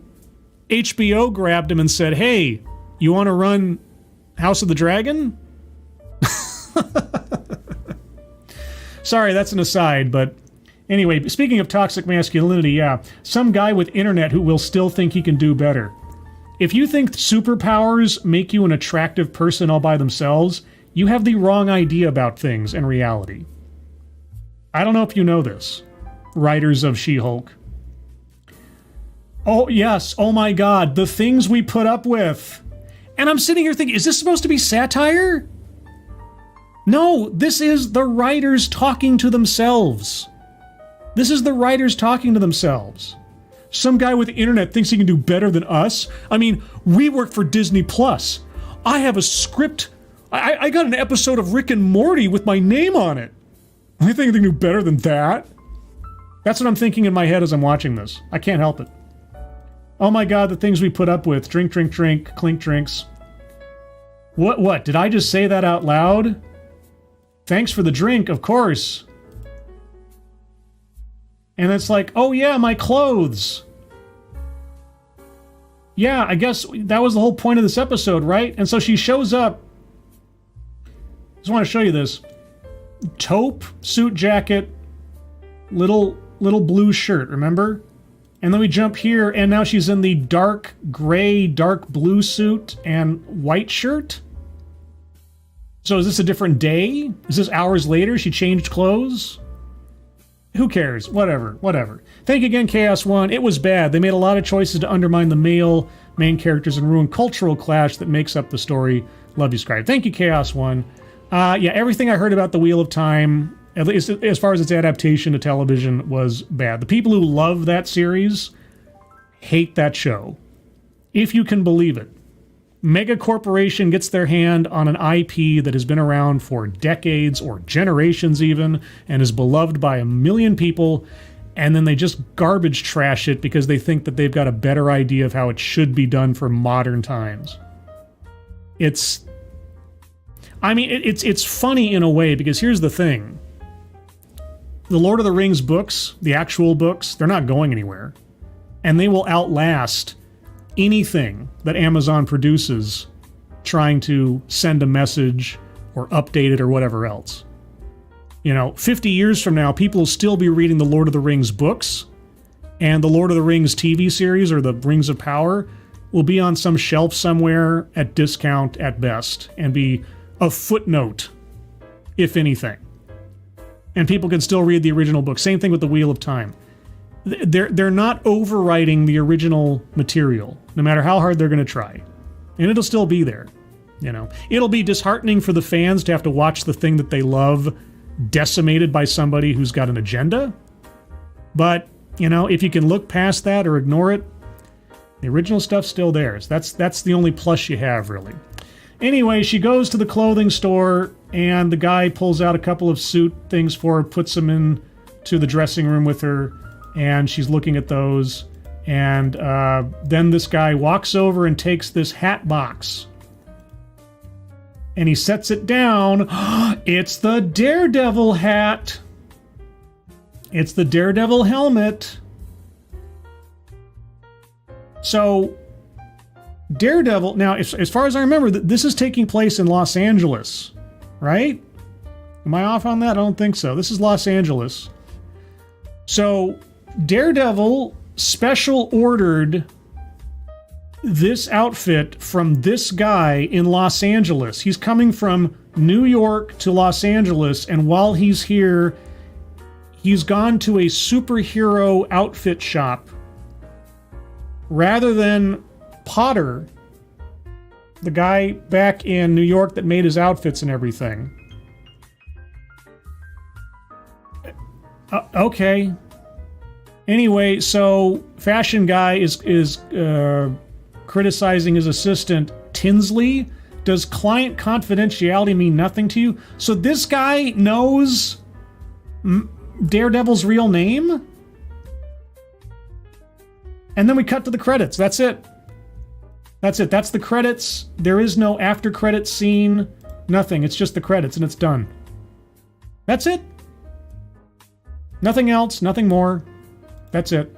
HBO grabbed him and said, hey, you want to run House of the Dragon? Sorry, that's an aside, but anyway, speaking of toxic masculinity, yeah, some guy with internet who will still think he can do better. If you think superpowers make you an attractive person all by themselves, you have the wrong idea about things and reality. I don't know if you know this, writers of She-Hulk. Oh, yes, oh my God, the things we put up with. And I'm sitting here thinking, is this supposed to be satire? No, this is the writers talking to themselves. This is the writers talking to themselves. Some guy with the internet thinks he can do better than us. I mean, we work for Disney Plus. I have a script. I got an episode of Rick and Morty with my name on it. I think they can do better than that. That's what I'm thinking in my head as I'm watching this. I can't help it. Oh my God, the things we put up with. Drink, drink, drink, clink drinks. What? Did I just say that out loud? Thanks for the drink, of course. And it's like, oh yeah, my clothes. Yeah, I guess that was the whole point of this episode, right? And so she shows up. Just want to show you this. Taupe, suit jacket, little blue shirt, remember? And then we jump here, and now she's in the dark gray, dark blue suit and white shirt. So is this a different day? Is this hours later? She changed clothes? Who cares? Whatever. Thank you again, Chaos One. It was bad. They made a lot of choices to undermine the male main characters and ruin cultural clash that makes up the story. Love you, Scribe. Thank you, Chaos One. Yeah, everything I heard about The Wheel of Time, at least as far as its adaptation to television, was bad. The people who love that series hate that show. If you can believe it. Mega corporation gets their hand on an IP that has been around for decades or generations even, and is beloved by a million people, and then they just garbage trash it because they think that they've got a better idea of how it should be done for modern times. It's funny in a way, because here's the thing. The Lord of the Rings books, the actual books, they're not going anywhere. And they will outlast anything that Amazon produces trying to send a message or update it or whatever else. 50 years from now, people will still be reading the Lord of the Rings books, and the Lord of the Rings TV series, or the Rings of Power, will be on some shelf somewhere at discount at best, and be a footnote, if anything. And people can still read the original book. Same thing with the Wheel of Time. They're not overwriting the original material, no matter how hard they're going to try. And it'll still be there. It'll be disheartening for the fans to have to watch the thing that they love decimated by somebody who's got an agenda. But, if you can look past that or ignore it, the original stuff's still theirs. That's the only plus you have, really. Anyway, she goes to the clothing store, and the guy pulls out a couple of suit things for her, puts them into the dressing room with her, and she's looking at those. And then this guy walks over and takes this hat box. And he sets it down. It's the Daredevil hat. It's the Daredevil helmet. So, Daredevil, now, as far as I remember, this is taking place in Los Angeles, right? Am I off on that? I don't think so. This is Los Angeles. So, Daredevil special ordered this outfit from this guy in Los Angeles. He's coming from New York to Los Angeles, and while he's here, he's gone to a superhero outfit shop rather than Potter, the guy back in New York that made his outfits and everything. Okay. Anyway, so fashion guy is criticizing his assistant Tinsley. Does client confidentiality mean nothing to you? So this guy knows Daredevil's real name? And then we cut to the credits. That's it. That's it. That's the credits. There is no after credits scene. Nothing. It's just the credits and it's done. That's it. Nothing else. Nothing more. That's it.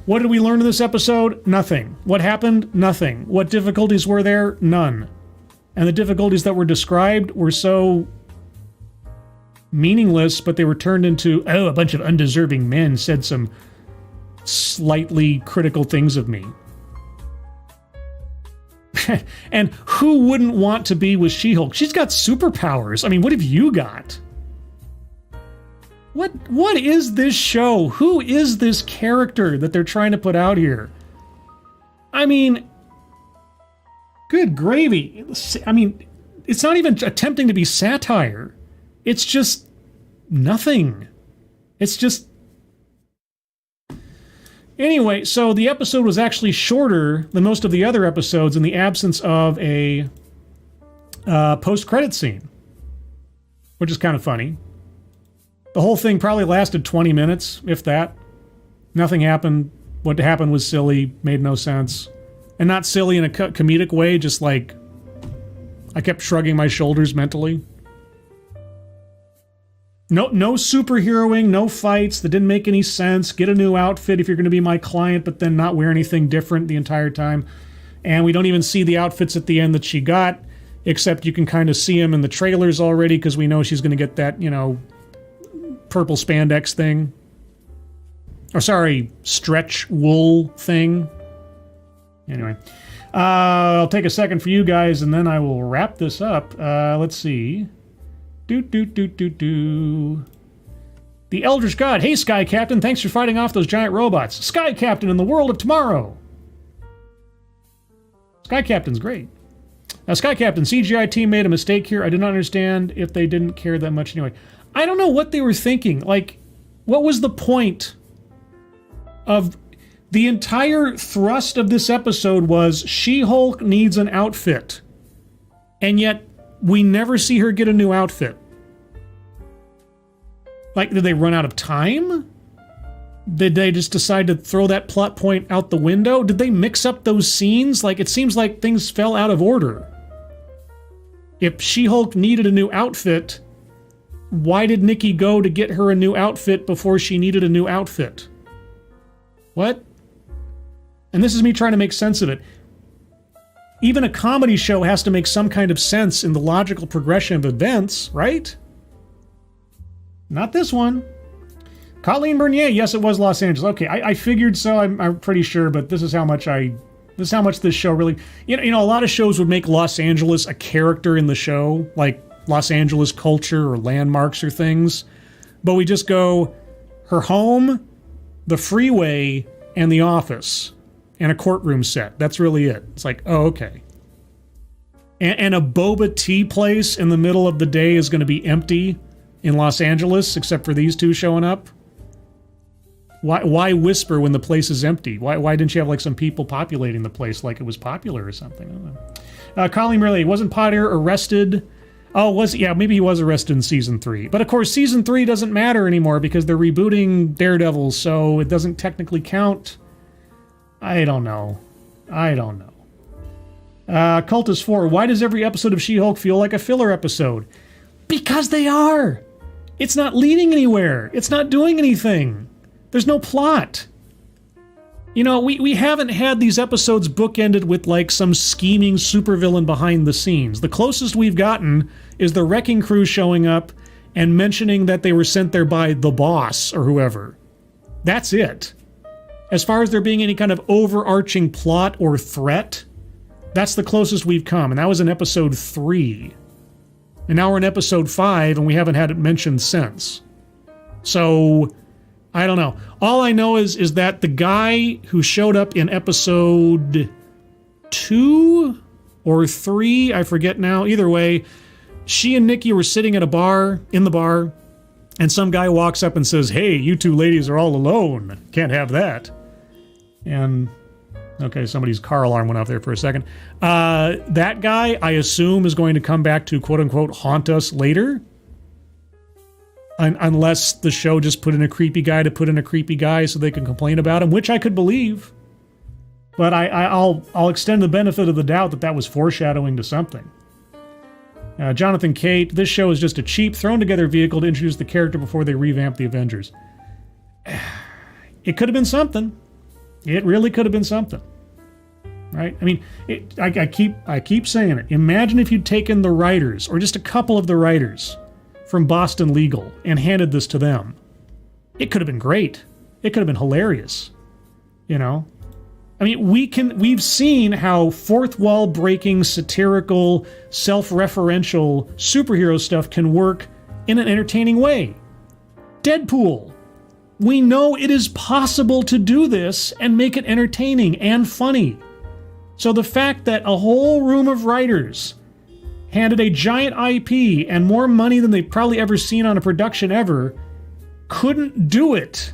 What did we learn in this episode? Nothing. What happened? Nothing. What difficulties were there? None. And the difficulties that were described were so meaningless, but they were turned into, oh, a bunch of undeserving men said some slightly critical things of me. And who wouldn't want to be with She-Hulk? She's got superpowers. I mean, what have you got? What is this show? Who is this character that they're trying to put out here? I mean, good gravy. I mean, it's not even attempting to be satire. It's just nothing. It's just... Anyway, so the episode was actually shorter than most of the other episodes in the absence of a post-credit scene, which is kind of funny. The whole thing probably lasted 20 minutes, if that. Nothing happened. What happened was silly, made no sense. And not silly in a comedic way, just like I kept shrugging my shoulders mentally. No superheroing, no fights that didn't make any sense. Get a new outfit if you're going to be my client, but then not wear anything different the entire time. And we don't even see the outfits at the end that she got, except you can kind of see them in the trailers already because we know she's going to get that, you know, purple spandex thing. Or sorry, stretch wool thing. Anyway, I'll take a second for you guys and then I will wrap this up. Let's see. The Eldritch God. Hey, Sky Captain. Thanks for fighting off those giant robots. Sky Captain in the world of tomorrow. Sky Captain's great. Now, Sky Captain, CGI team made a mistake here. I did not understand if they didn't care that much anyway. I don't know what they were thinking. Like, what was the point of... The entire thrust of this episode was She-Hulk needs an outfit. And yet... we never see her get a new outfit. Like, did they run out of time? Did they just decide to throw that plot point out the window? Did they mix up those scenes? Like, it seems like things fell out of order. If She-Hulk needed a new outfit, why did Nikki go to get her a new outfit before she needed a new outfit? What? And this is me trying to make sense of it. Even a comedy show has to make some kind of sense in the logical progression of events, right? Not this one. Colleen Bernier, yes, it was Los Angeles. Okay, I figured so. I'm pretty sure, but this is how much this show really... You know, a lot of shows would make Los Angeles a character in the show, like Los Angeles culture or landmarks or things. But we just go her home, the freeway, and the office. And a courtroom set. That's really it. It's like, oh, okay. And a boba tea place in the middle of the day is going to be empty in Los Angeles, except for these two showing up? Why whisper when the place is empty? Why didn't you have like some people populating the place like it was popular or something? I don't know. Colleen Riley, wasn't Potter arrested? Oh, yeah, maybe he was arrested in Season 3. But of course, Season 3 doesn't matter anymore because they're rebooting Daredevil, so it doesn't technically count. I don't know. Cultist 4, why does every episode of She-Hulk feel like a filler episode? Because they are! It's not leading anywhere. It's not doing anything. There's no plot. You know, we haven't had these episodes bookended with like some scheming supervillain behind the scenes. The closest we've gotten is the Wrecking Crew showing up and mentioning that they were sent there by the boss or whoever. That's it. As far as there being any kind of overarching plot or threat, that's the closest we've come, and that was in episode 3. And now we're in episode 5, and we haven't had it mentioned since. So, I don't know. All I know is that the guy who showed up in episode 2 or 3, I forget now, either way, she and Nikki were sitting at a bar, in the bar, and some guy walks up and says, hey, you two ladies are all alone. Can't have that. And, okay, somebody's car alarm went off there for a second. That guy, I assume, is going to come back to, quote-unquote, haunt us later. unless the show just put in a creepy guy to put in a creepy guy so they can complain about him, which I could believe. But I'll extend the benefit of the doubt that was foreshadowing to something. Jonathan Cate, this show is just a cheap, thrown-together vehicle to introduce the character before they revamp the Avengers. It could have been something. It really could have been something. Right? I mean, I keep saying it. Imagine if you'd taken the writers, or just a couple of the writers, from Boston Legal and handed this to them. It could have been great. It could have been hilarious. You know? I mean, we've seen how fourth wall breaking, satirical, self-referential superhero stuff can work in an entertaining way. Deadpool. We know it is possible to do this and make it entertaining and funny. So the fact that a whole room of writers handed a giant IP and more money than they've probably ever seen on a production ever couldn't do it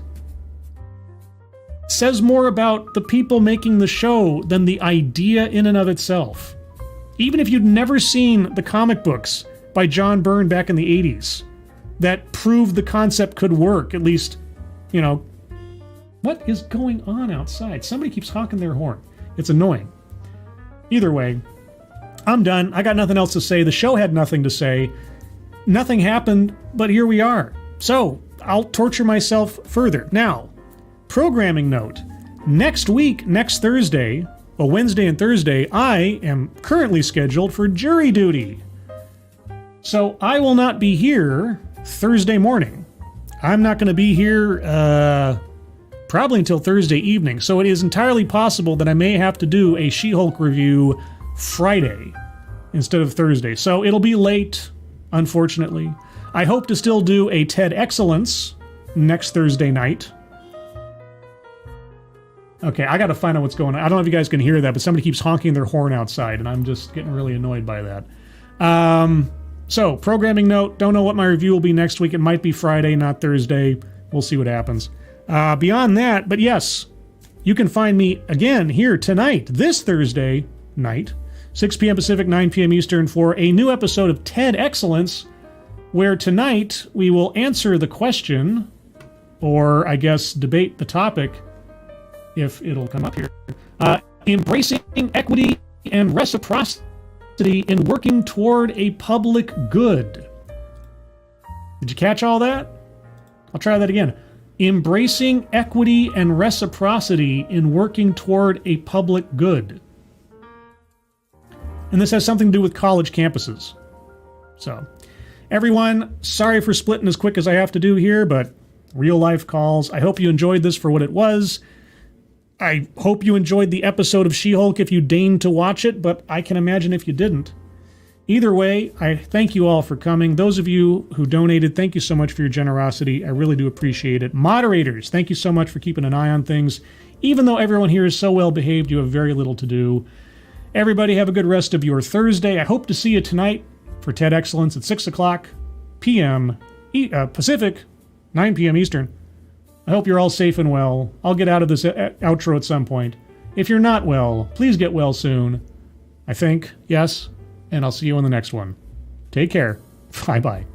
says more about the people making the show than the idea in and of itself. Even if you'd never seen the comic books by John Byrne back in the 80s that proved the concept could work, at least, you know. What is going on outside? Somebody keeps honking their horn. It's annoying. Either way, I'm done. I got nothing else to say. The show had nothing to say. Nothing happened, but here we are. So, I'll torture myself further. Now, programming note. Next week, next Thursday, Wednesday and Thursday, I am currently scheduled for jury duty. So I will not be here Thursday morning. I'm not going to be here probably until Thursday evening. So it is entirely possible that I may have to do a She-Hulk review Friday instead of Thursday. So it'll be late, unfortunately. I hope to still do a TED Excellence next Thursday night. Okay, I gotta find out what's going on. I don't know if you guys can hear that, but somebody keeps honking their horn outside, and I'm just getting really annoyed by that. So, programming note, don't know what my review will be next week. It might be Friday, not Thursday. We'll see what happens. Beyond that, but yes, you can find me again here tonight, this Thursday night, 6 p.m. Pacific, 9 p.m. Eastern, for a new episode of TED Excellence, where tonight we will answer the question, or I guess debate the topic, if it'll come up here, embracing equity and reciprocity in working toward a public good. Did you catch all that? I'll try that again. Embracing equity and reciprocity in working toward a public good. And this has something to do with college campuses. So, everyone, sorry for splitting as quick as I have to do here, but real life calls. I hope you enjoyed this for what it was. I hope you enjoyed the episode of She-Hulk if you deigned to watch it, but I can imagine if you didn't. Either way, I thank you all for coming. Those of you who donated, thank you so much for your generosity. I really do appreciate it. Moderators, thank you so much for keeping an eye on things. Even though everyone here is so well behaved, you have very little to do. Everybody have a good rest of your Thursday. I hope to see you tonight for TED Excellence at 6 o'clock p.m. Pacific, 9 p.m. Eastern. I hope you're all safe and well. I'll get out of this outro at some point. If you're not well, please get well soon. I think, yes, and I'll see you in the next one. Take care. Bye-bye.